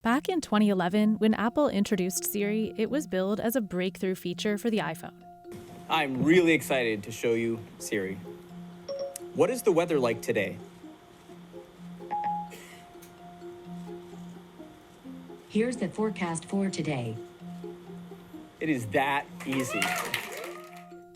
Back in 2011, when Apple introduced Siri, it was billed as a breakthrough feature for the iPhone. I'm really excited to show you Siri. What is the weather like today? Here's the forecast for today. It is that easy.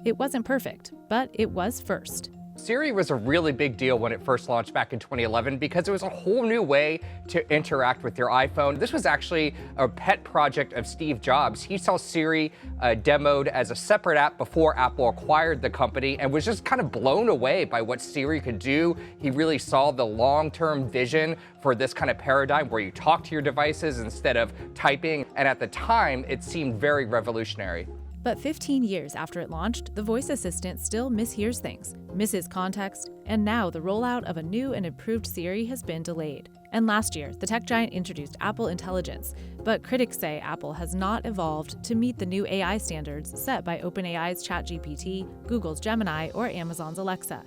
It wasn't perfect, but it was first. Siri was a really big deal when it first launched back in 2011 because it was a whole new way to interact with your iPhone. This was actually a pet project of Steve Jobs. He saw Siri demoed as a separate app before Apple acquired the company and was just kind of blown away by what Siri could do. He really saw the long-term vision for this kind of paradigm where you talk to your devices instead of typing. And at the time, it seemed very revolutionary. But 15 years after it launched, the voice assistant still mishears things, misses context, and now the rollout of a new and improved Siri has been delayed. And last year, the tech giant introduced Apple Intelligence, but critics say Apple has not evolved to meet the new AI standards set by OpenAI's ChatGPT, Google's Gemini, or Amazon's Alexa.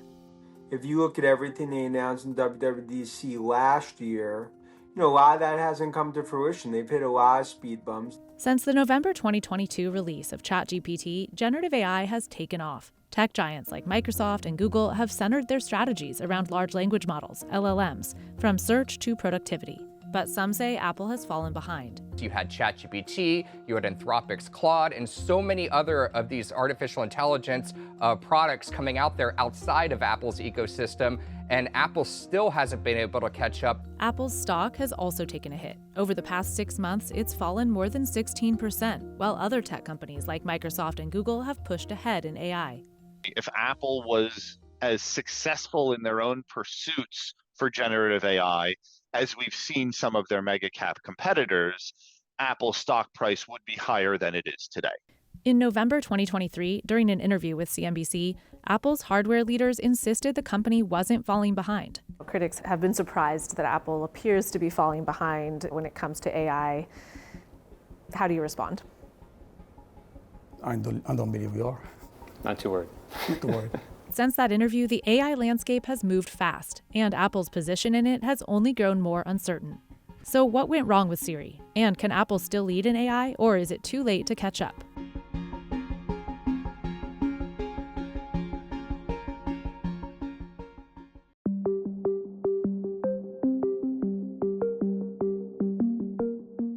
If you look at everything they announced in WWDC last year, a lot of that hasn't come to fruition. They've hit a lot of speed bumps. Since the November 2022 release of ChatGPT, generative AI has taken off. Tech giants like Microsoft and Google have centered their strategies around large language models, LLMs, from search to productivity. But some say Apple has fallen behind. You had ChatGPT, you had Anthropic's Claude, and so many other of these artificial intelligence products coming out there outside of Apple's ecosystem, and Apple still hasn't been able to catch up. Apple's stock has also taken a hit. Over the past 6 months, it's fallen more than 16%, while other tech companies like Microsoft and Google have pushed ahead in AI. If Apple was as successful in their own pursuits for generative AI as we've seen some of their mega cap competitors, Apple's stock price would be higher than it is today. In November 2023, during an interview with CNBC, Apple's hardware leaders insisted the company wasn't falling behind. Critics have been surprised that Apple appears to be falling behind when it comes to AI. How do you respond? I don't believe we are. Not too worried. Not too worried. Since that interview, the AI landscape has moved fast, and Apple's position in it has only grown more uncertain. So what went wrong with Siri? And can Apple still lead in AI, or is it too late to catch up?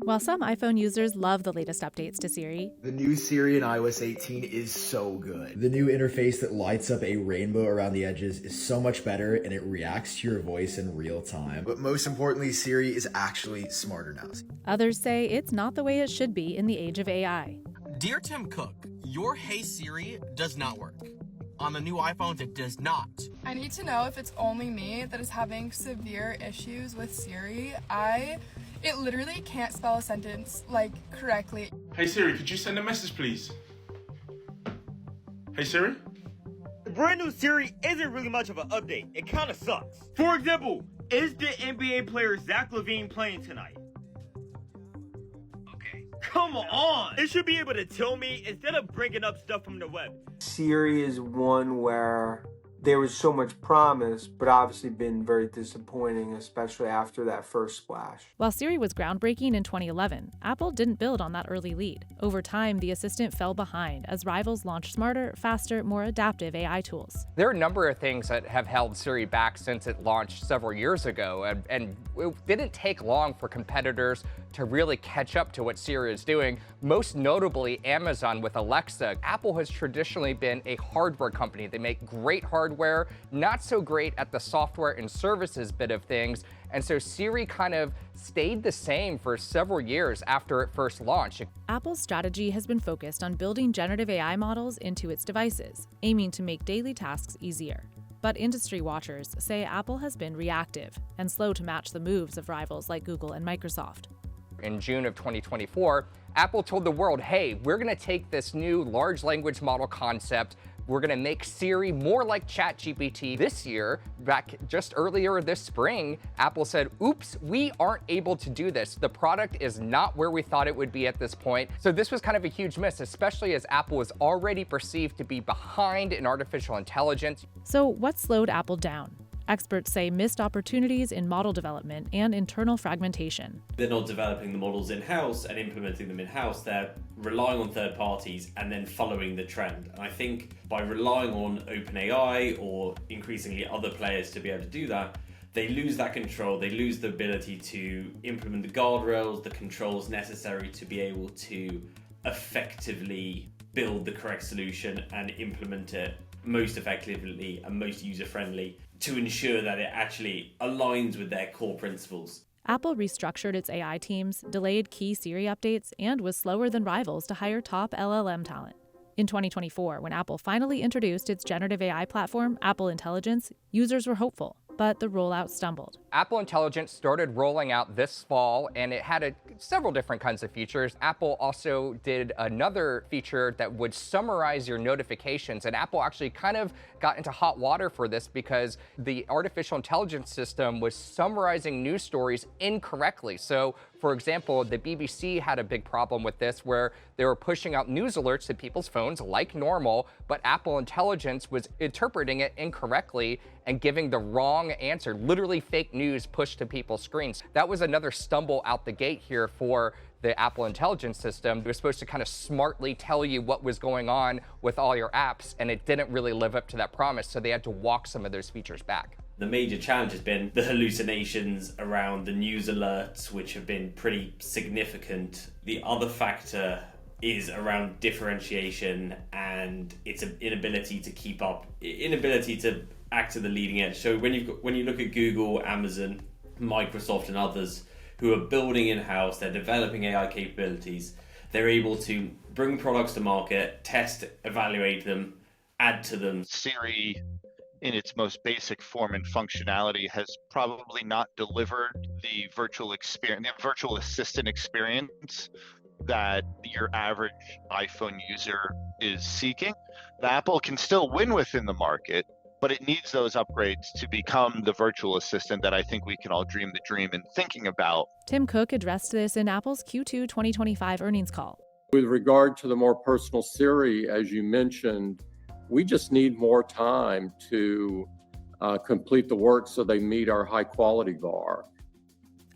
While some iPhone users love the latest updates to Siri, the new Siri in iOS 18 is so good. The new interface that lights up a rainbow around the edges is so much better, and it reacts to your voice in real time. But most importantly, Siri is actually smarter now. Others say it's not the way it should be in the age of AI. Dear Tim Cook, your Hey Siri does not work. On the new iPhones, it does not. I need to know if it's only me that is having severe issues with Siri. It literally can't spell a sentence, correctly. Hey Siri, could you send a message, please? Hey Siri? The brand new Siri isn't really much of an update. It kind of sucks. For example, is the NBA player Zach LaVine playing tonight? Okay. Come on! It should be able to tell me instead of bringing up stuff from the web. Siri is one where there was so much promise, but obviously been very disappointing, especially after that first splash. While Siri was groundbreaking in 2011, Apple didn't build on that early lead. Over time, the assistant fell behind as rivals launched smarter, faster, more adaptive AI tools. There are a number of things that have held Siri back since it launched several years ago, and it didn't take long for competitors to really catch up to what Siri is doing, most notably Amazon with Alexa. Apple has traditionally been a hardware company. They make great hardware, not so great at the software and services bit of things, and so Siri kind of stayed the same for several years after it first launched. Apple's strategy has been focused on building generative AI models into its devices, aiming to make daily tasks easier. But industry watchers say Apple has been reactive and slow to match the moves of rivals like Google and Microsoft. In June of 2024, Apple told the world, hey, we're going to take this new large language model concept, we're going to make Siri more like ChatGPT. This year, back just earlier this spring, Apple said, oops, we aren't able to do this. The product is not where we thought it would be at this point. So this was kind of a huge miss, especially as Apple was already perceived to be behind in artificial intelligence. So what slowed Apple down? Experts say missed opportunities in model development and internal fragmentation. They're not developing the models in-house and implementing them in-house. They're relying on third parties and then following the trend. And I think by relying on OpenAI or increasingly other players to be able to do that, they lose that control. They lose the ability to implement the guardrails, the controls necessary to be able to effectively build the correct solution and implement it most effectively and most user-friendly to ensure that it actually aligns with their core principles. Apple restructured its AI teams, delayed key Siri updates, and was slower than rivals to hire top LLM talent. In 2024, when Apple finally introduced its generative AI platform, Apple Intelligence, users were hopeful, but the rollout stumbled. Apple Intelligence started rolling out this fall, and it had several different kinds of features. Apple also did another feature that would summarize your notifications, and Apple actually kind of got into hot water for this because the artificial intelligence system was summarizing news stories incorrectly. So, for example, the BBC had a big problem with this where they were pushing out news alerts to people's phones like normal, but Apple Intelligence was interpreting it incorrectly and giving the wrong answer, literally fake news pushed to people's screens. That was another stumble out the gate here for the Apple Intelligence system. It was supposed to kind of smartly tell you what was going on with all your apps, and it didn't really live up to that promise, so they had to walk some of those features back. The major challenge has been the hallucinations around the news alerts, which have been pretty significant. The other factor is around differentiation and its inability to keep up, inability to act to the leading edge. So when you look at Google, Amazon, Microsoft and others who are building in-house, they're developing AI capabilities, they're able to bring products to market, test, evaluate them, add to them. Siri, in its most basic form and functionality, has probably not delivered the virtual assistant experience that your average iPhone user is seeking. Apple can still win within the market, but it needs those upgrades to become the virtual assistant that I think we can all dream the dream in thinking about. Tim Cook addressed this in Apple's Q2 2025 earnings call. With regard to the more personal Siri, as you mentioned, we just need more time to complete the work so they meet our high quality bar.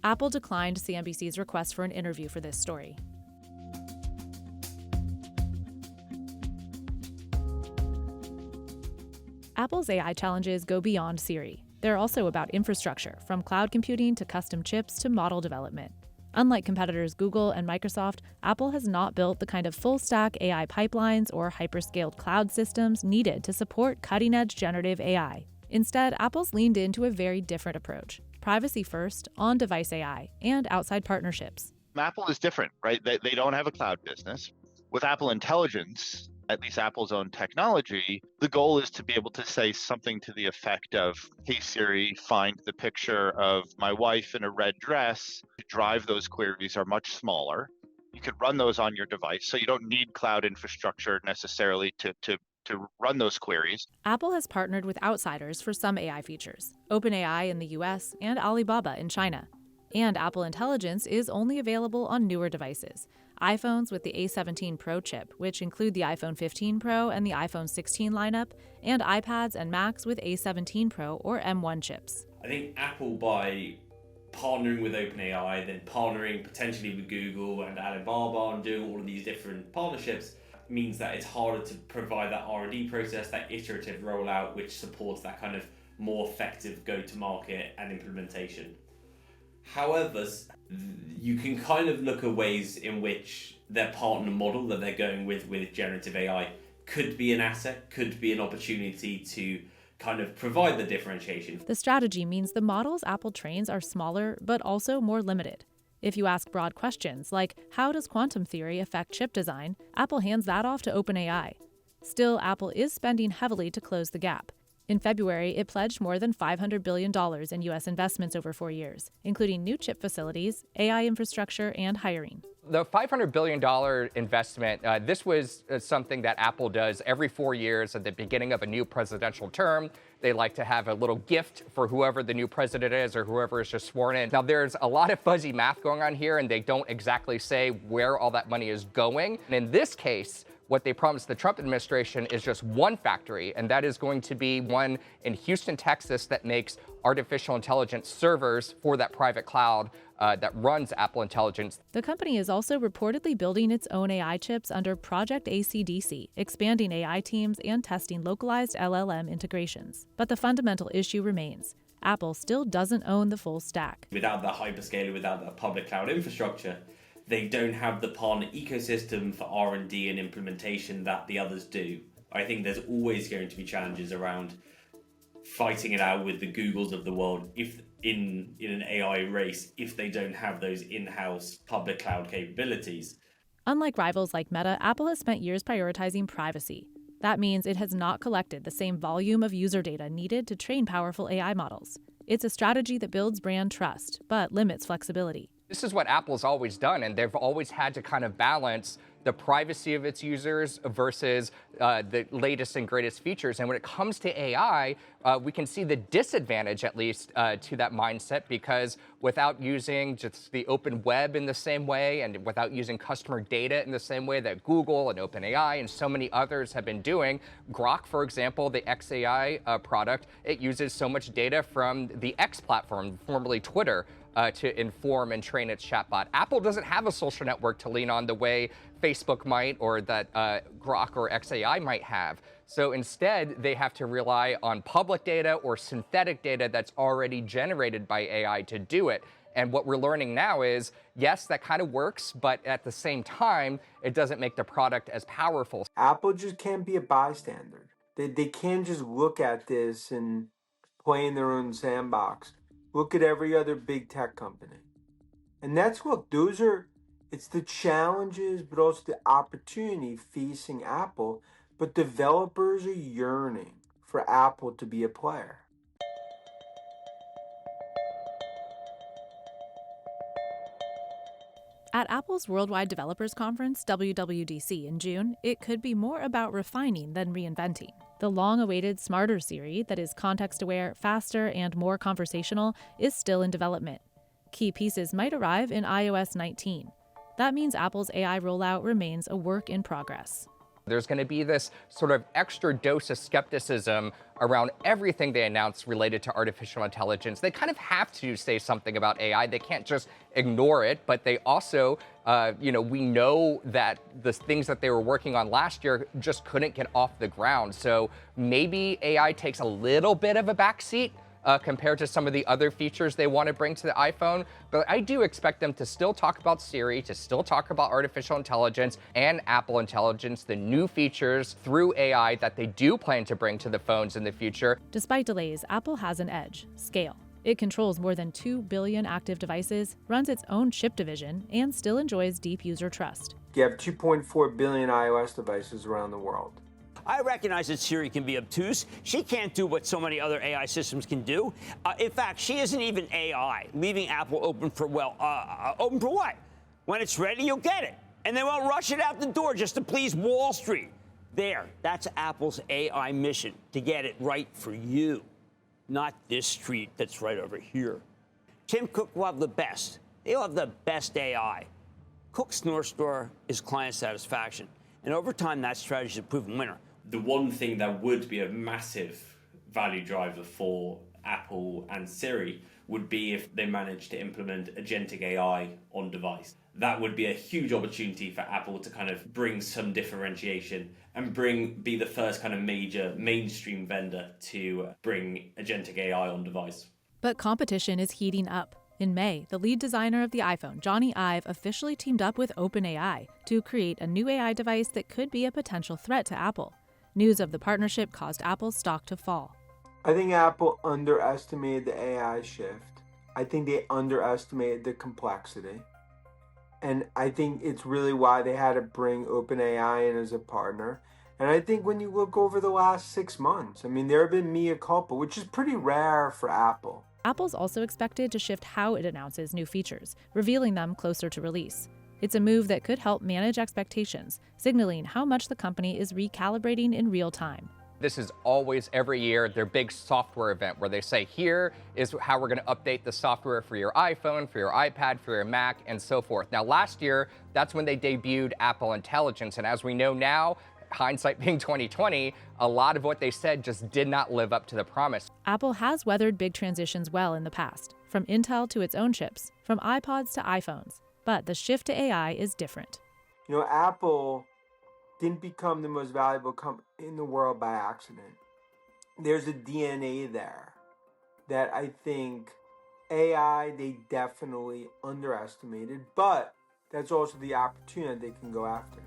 Apple declined CNBC's request for an interview for this story. Apple's AI challenges go beyond Siri. They're also about infrastructure, from cloud computing to custom chips to model development. Unlike competitors Google and Microsoft, Apple has not built the kind of full-stack AI pipelines or hyperscaled cloud systems needed to support cutting-edge generative AI. Instead, Apple's leaned into a very different approach: privacy-first, on-device AI, and outside partnerships. Apple is different, right? They don't have a cloud business. With Apple Intelligence, at least Apple's own technology, the goal is to be able to say something to the effect of, "Hey Siri, find the picture of my wife in a red dress." To drive those queries are much smaller. You could run those on your device, so you don't need cloud infrastructure necessarily to run those queries. Apple has partnered with outsiders for some AI features, OpenAI in the US and Alibaba in China. And Apple Intelligence is only available on newer devices. iPhones with the A17 Pro chip, which include the iPhone 15 Pro and the iPhone 16 lineup, and iPads and Macs with A17 Pro or M1 chips. I think Apple, by partnering with OpenAI, then partnering potentially with Google and Alibaba and doing all of these different partnerships, means that it's harder to provide that R&D process, that iterative rollout, which supports that kind of more effective go-to-market and implementation. However, you can kind of look at ways in which their partner model that they're going with generative AI could be an asset, could be an opportunity to kind of provide the differentiation. The strategy means the models Apple trains are smaller, but also more limited. If you ask broad questions like, how does quantum theory affect chip design, Apple hands that off to OpenAI. Still, Apple is spending heavily to close the gap. In February, it pledged more than $500 billion in U.S. investments over 4 years, including new chip facilities, AI infrastructure, and hiring. The $500 billion investment, this was something that Apple does every 4 years at the beginning of a new presidential term. They like to have a little gift for whoever the new president is or whoever is just sworn in. Now, there's a lot of fuzzy math going on here, and they don't exactly say where all that money is going. And in this case, what they promised the Trump administration is just one factory, and that is going to be one in Houston, Texas, that makes artificial intelligence servers for that private cloud that runs Apple Intelligence. The company is also reportedly building its own AI chips under Project ACDC, expanding AI teams and testing localized LLM integrations. But the fundamental issue remains. Apple still doesn't own the full stack. Without the hyperscaler, without the public cloud infrastructure, they don't have the partner ecosystem for R&D and implementation that the others do. I think there's always going to be challenges around fighting it out with the Googles of the world if in an AI race, if they don't have those in-house public cloud capabilities. Unlike rivals like Meta, Apple has spent years prioritizing privacy. That means it has not collected the same volume of user data needed to train powerful AI models. It's a strategy that builds brand trust, but limits flexibility. This is what Apple's always done, and they've always had to kind of balance the privacy of its users versus the latest and greatest features. And when it comes to AI, we can see the disadvantage, at least, to that mindset, because without using just the open web in the same way and without using customer data in the same way that Google and OpenAI and so many others have been doing, Grok, for example, the XAI product, it uses so much data from the X platform, formerly Twitter, to inform and train its chatbot. Apple doesn't have a social network to lean on the way Facebook might or that Grok or XAI might have. So instead, they have to rely on public data or synthetic data that's already generated by AI to do it. And what we're learning now is, yes, that kind of works, but at the same time, it doesn't make the product as powerful. Apple just can't be a bystander. They can't just look at this and play in their own sandbox. Look at every other big tech company. And it's the challenges, but also the opportunity facing Apple. But developers are yearning for Apple to be a player. At Apple's Worldwide Developers Conference, WWDC, in June, it could be more about refining than reinventing. The long-awaited smarter Siri that is context-aware, faster, and more conversational is still in development. Key pieces might arrive in iOS 19. That means Apple's AI rollout remains a work in progress. There's going to be this sort of extra dose of skepticism around everything they announce related to artificial intelligence. They kind of have to say something about AI. They can't just ignore it, but they also, we know that the things that they were working on last year just couldn't get off the ground. So maybe AI takes a little bit of a backseat compared to some of the other features they want to bring to the iPhone. But I do expect them to still talk about Siri, to still talk about artificial intelligence and Apple Intelligence, the new features through AI that they do plan to bring to the phones in the future. Despite delays, Apple has an edge: scale. It controls more than 2 billion active devices, runs its own chip division, and still enjoys deep user trust. You have 2.4 billion iOS devices around the world. I recognize that Siri can be obtuse. She can't do what so many other AI systems can do. In fact, she isn't even AI, leaving Apple open for, open for what? When it's ready, you'll get it. And they won't rush it out the door just to please Wall Street. That's Apple's AI mission, to get it right for you, not this street that's right over here. Tim Cook will have the best. They'll have the best AI. Cook's North Star is client satisfaction. And over time, that strategy is a proven winner. The one thing that would be a massive value driver for Apple and Siri would be if they managed to implement agentic AI on device. That would be a huge opportunity for Apple to kind of bring some differentiation and be the first kind of major mainstream vendor to bring agentic AI on device. But competition is heating up. In May, the lead designer of the iPhone, Johnny Ive, officially teamed up with OpenAI to create a new AI device that could be a potential threat to Apple. News of the partnership caused Apple's stock to fall. I think Apple underestimated the AI shift. I think they underestimated the complexity. And I think it's really why they had to bring OpenAI in as a partner. And I think when you look over the last 6 months, there have been mea culpa, which is pretty rare for Apple. Apple's also expected to shift how it announces new features, revealing them closer to release. It's a move that could help manage expectations, signaling how much the company is recalibrating in real time. This is always, every year, their big software event where they say, here is how we're going to update the software for your iPhone, for your iPad, for your Mac, and so forth. Now, last year, that's when they debuted Apple Intelligence. And as we know now, hindsight being 2020, a lot of what they said just did not live up to the promise. Apple has weathered big transitions well in the past, from Intel to its own chips, from iPods to iPhones. But the shift to AI is different. You know, Apple didn't become the most valuable company in the world by accident. There's a DNA there that I think AI, they definitely underestimated, but that's also the opportunity they can go after.